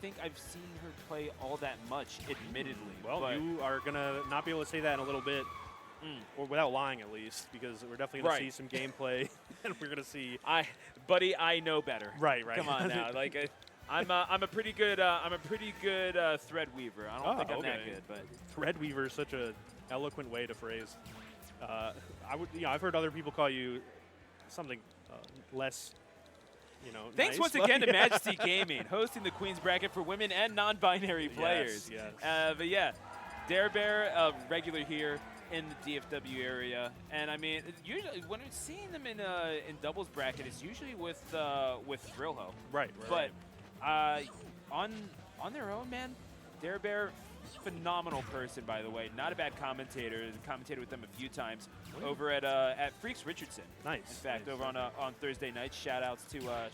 think I've seen her play all that much, admittedly. Well, you are going to not be able to say that in a little bit, or without lying at least, because we're definitely going to see some gameplay, and we're going to see. Buddy, I know better. Right. Come on now, like I'm a pretty good thread weaver. I don't think I'm that good, but thread weaver is such an eloquent way to phrase. I've heard other people call you something less. Thanks nice, once again to Majesty Gaming, hosting the Queen's Bracket for women and non-binary players. Yes. But yeah, DairBair, regular here in the DFW area, and I mean, usually when we're seeing them in doubles bracket, it's usually with Thrillho. Right. But on their own, man, DairBair, phenomenal person, by the way. Not a bad commentator. Commentated with them a few times over at Freaks Richardson. Nice. In fact, over on Thursday nights. Shout outs to my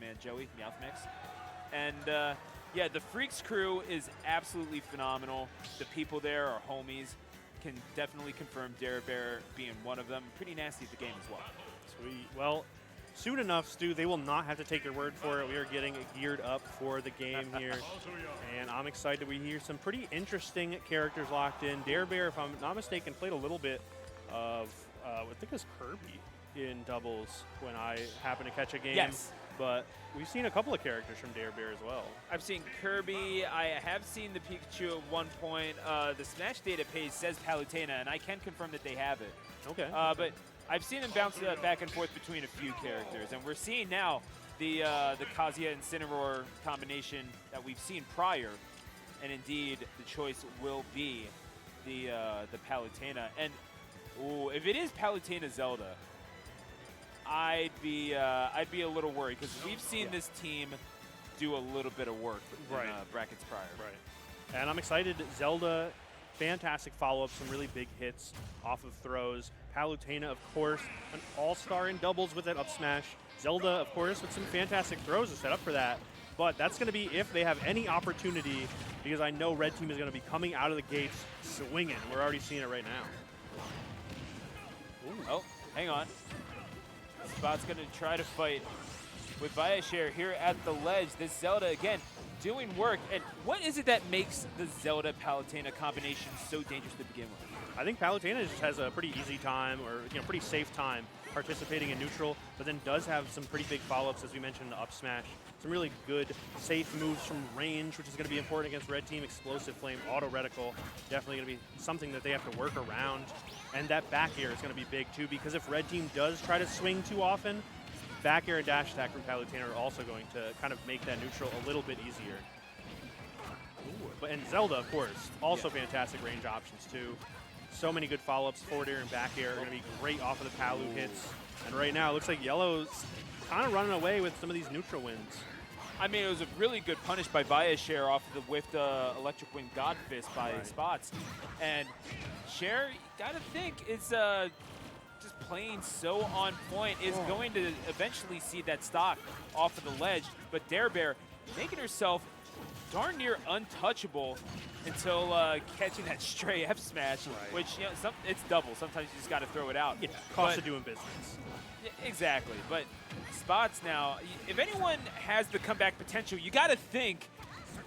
man Joey Mouthmix. And yeah, the Freaks crew is absolutely phenomenal. The people there are homies. Can definitely confirm DairBair being one of them. Pretty nasty at the game as well. Sweet. Well, soon enough, Stu, they will not have to take your word for it. We are getting geared up for the game here, and I'm excited. We hear some pretty interesting characters locked in. DairBair, if I'm not mistaken, played a little bit of, I think it was Kirby in doubles when I happened to catch a game. Yes. But we've seen a couple of characters from DairBair as well. I've seen Kirby. I have seen the Pikachu at one point. The Smash data page says Palutena, and I can confirm that they have it. Okay. But I've seen them bounce back and forth between a few characters, and we're seeing now the Kazuya and Cinnamoroar combination that we've seen prior, and indeed the choice will be the Palutena. And if it is Palutena Zelda, I'd be a little worried because we've seen this team do a little bit of work in brackets prior. Right. And I'm excited. Zelda, fantastic follow-up, some really big hits off of throws. Palutena, of course, an all-star in doubles with that up smash. Zelda, of course, with some fantastic throws to set up for that. But that's going to be if they have any opportunity, because I know Red Team is going to be coming out of the gates swinging. We're already seeing it right now. Ooh. Oh, hang on. Spot's going to try to fight with ViaCher here at the ledge. This Zelda, again, doing work. And what is it that makes the Zelda-Palutena combination so dangerous to begin with? I think Palutena just has a pretty easy time, or pretty safe time participating in neutral, but then does have some pretty big follow-ups, as we mentioned, the up smash. Some really good, safe moves from range, which is going to be important against Red Team. Explosive Flame, Auto Reticle, definitely going to be something that they have to work around. And that back air is going to be big, too, because if Red Team does try to swing too often, back air and dash attack from Palutena are also going to kind of make that neutral a little bit easier. And Zelda, of course, also fantastic range options, too. So many good follow-ups, forward air and back air are going to be great off of the Palu hits. And right now, it looks like Yellow's kind of running away with some of these neutral wins. I mean, it was a really good punish by ViaCher off of the whiffed Electric Wind God Fist by Spots. And Cher, gotta think, is just playing so on point, is going to eventually see that stock off of the ledge. But DairBair making herself darn near untouchable until catching that stray F smash, which it's double. Sometimes you just got to throw it out. Yeah, cost of doing business. Yeah, exactly. But Spots now, if anyone has the comeback potential, you got to think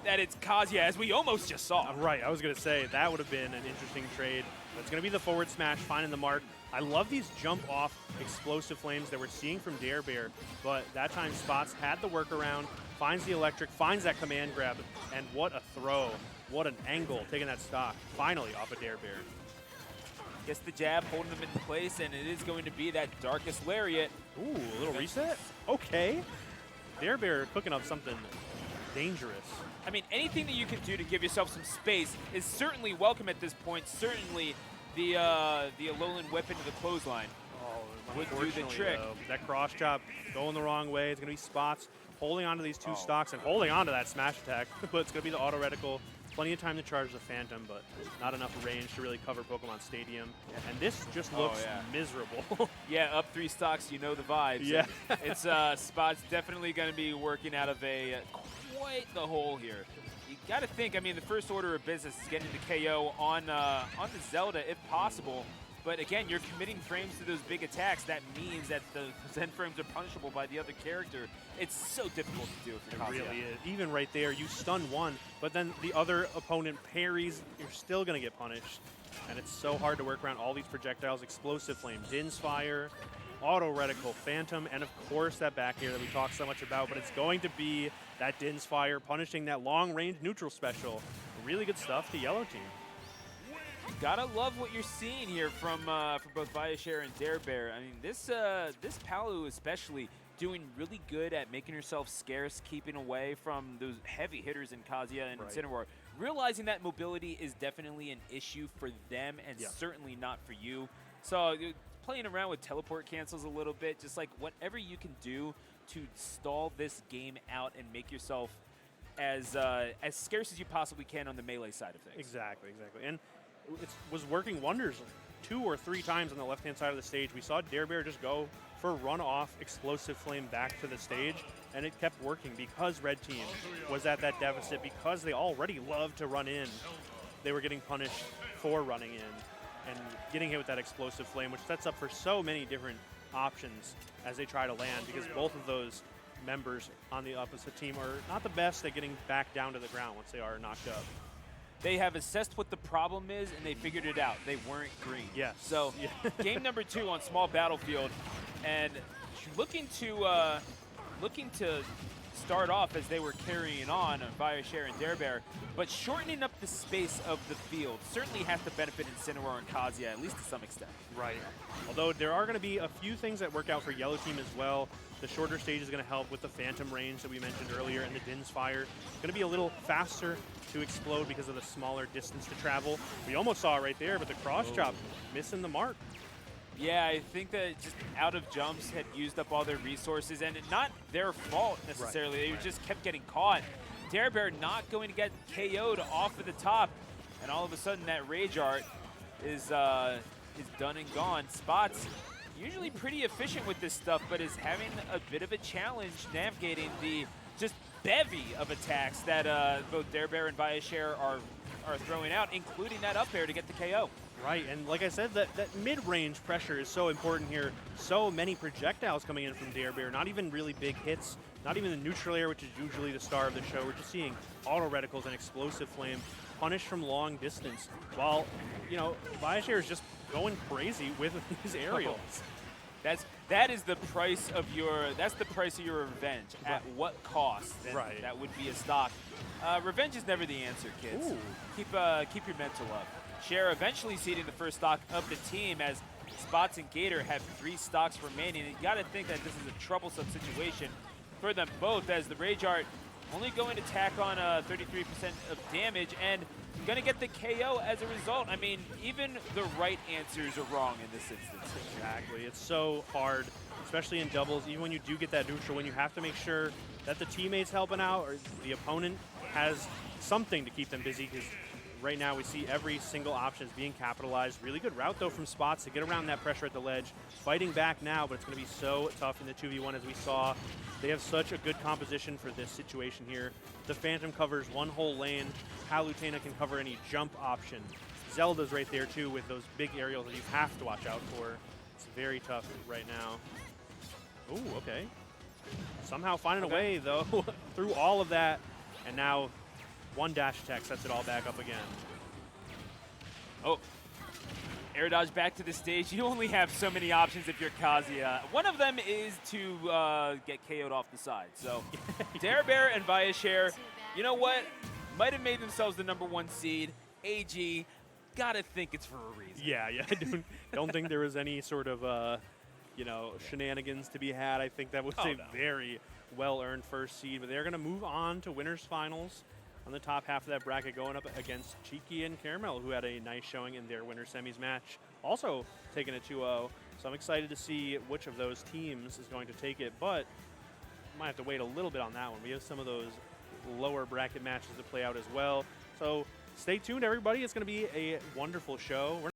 that it's Kazuya, as we almost just saw. Right, I was going to say that would have been an interesting trade. But it's going to be the forward smash, finding the mark. I love these jump-off explosive flames that we're seeing from DairBair, but that time Spots had the workaround, finds the electric, finds that command grab, and what a throw. What an angle, taking that stock, finally off of DairBair. Gets the jab, holding them in place, and it is going to be that Darkest Lariat. Ooh, a little reset? Okay. DairBair cooking up something dangerous. I mean, anything that you can do to give yourself some space is certainly welcome at this point. Certainly the Alolan whip into the clothesline would do the trick. That cross chop going the wrong way. It's going to be Spots holding onto these two stocks and holding onto that smash attack, but it's going to be the auto reticle. Plenty of time to charge the Phantom, but not enough range to really cover Pokemon Stadium. And this just looks miserable. Yeah, up 3 stocks, you know the vibes. Yeah. It's Spots definitely going to be working out of quite the hole here. You got to think, I mean, the first order of business is getting the KO on the Zelda, if possible. But again, you're committing frames to those big attacks. That means that the Zen frames are punishable by the other character. It's so difficult to do for Kazuya. It really is. Even right there, you stun one, but then the other opponent parries, you're still going to get punished. And it's so hard to work around all these projectiles. Explosive Flame, Din's Fire, Auto Reticle, Phantom, and of course that back air that we talk so much about, but it's going to be that Din's Fire punishing that long-range neutral special. Really good stuff, the yellow team. Gotta love what you're seeing here from both ViaCher and DairBair. I mean, this Palu especially doing really good at making herself scarce, keeping away from those heavy hitters in Kazuya and Incineroar. Realizing that mobility is definitely an issue for them and certainly not for you. So playing around with teleport cancels a little bit, just like whatever you can do to stall this game out and make yourself as scarce as you possibly can on the melee side of things. Exactly. And it was working wonders 2 or 3 times on the left-hand side of the stage. We saw DairBair just go for run-off Explosive Flame back to the stage, and it kept working because Red Team was at that deficit, because they already love to run in. They were getting punished for running in and getting hit with that Explosive Flame, which sets up for so many different options as they try to land, because both of those members on the opposite team are not the best at getting back down to the ground once they are knocked up. They have assessed what the problem is, and they figured it out. They weren't green. Yes. So game number 2 on small battlefield, and looking to start off as they were carrying on ViaCher and DairBair, but shortening up the space of the field certainly has to benefit Incineroar and Kazuya, at least to some extent. Right. Although there are going to be a few things that work out for yellow team as well. The shorter stage is going to help with the Phantom range that we mentioned earlier, and the Din's Fire. Going to be a little faster to explode because of the smaller distance to travel. We almost saw it right there, but the cross chop missing the mark. Yeah, I think that just out of jumps had used up all their resources, and not their fault necessarily. They just kept getting caught. DairBair not going to get KO'd off of the top, and all of a sudden that Rage Art is done and gone. Spots usually pretty efficient with this stuff, but is having a bit of a challenge navigating the just bevy of attacks that both DairBair and ViaCher are throwing out, including that up air to get the KO. Right, and like I said, that mid-range pressure is so important here. So many projectiles coming in from DairBair, not even really big hits, not even the neutral air, which is usually the star of the show. We're just seeing auto reticles and Explosive Flame punished from long distance, while, you know, ViaCher is just going crazy with these aerials. That is the price of your revenge. At what cost? And that would be a stock. Revenge is never the answer, kids. Ooh. Keep your mental up. Cher eventually seeding the first stock of the team as Spots and Gaytor have 3 stocks remaining. And you got to think that this is a troublesome situation for them both, as the Rage Art only going to tack on 33% of damage and going to get the KO as a result. I mean, even the right answers are wrong in this instance. Exactly. It's so hard, especially in doubles, even when you do get that neutral, when you have to make sure that the teammate's helping out or the opponent has something to keep them busy, because right now we see every single option is being capitalized. Really good route, though, from Spots to get around that pressure at the ledge. Fighting back now, but it's going to be so tough in the 2v1 as we saw. They have such a good composition for this situation here. The Phantom covers one whole lane. Palutena can cover any jump option. Zelda's right there, too, with those big aerials that you have to watch out for. It's very tough right now. Ooh, okay. Somehow finding a way, though, through all of that. And now one dash attack sets it all back up again. Oh, air dodge back to the stage. You only have so many options if you're Kazuya. One of them is to get KO'd off the side. So DairBair and ViaCher, you know what? Might have made themselves the #1 seed. AG, gotta think it's for a reason. Yeah, I don't think there was any sort of, shenanigans to be had. I think that was a very well-earned first seed, but they're going to move on to winners finals on the top half of that bracket, going up against Cheeky and Caramel, who had a nice showing in their winner semis match, also taking a 2-0. So I'm excited to see which of those teams is going to take it, but might have to wait a little bit on that one. We have some of those lower bracket matches to play out as well. So stay tuned, everybody. It's going to be a wonderful show.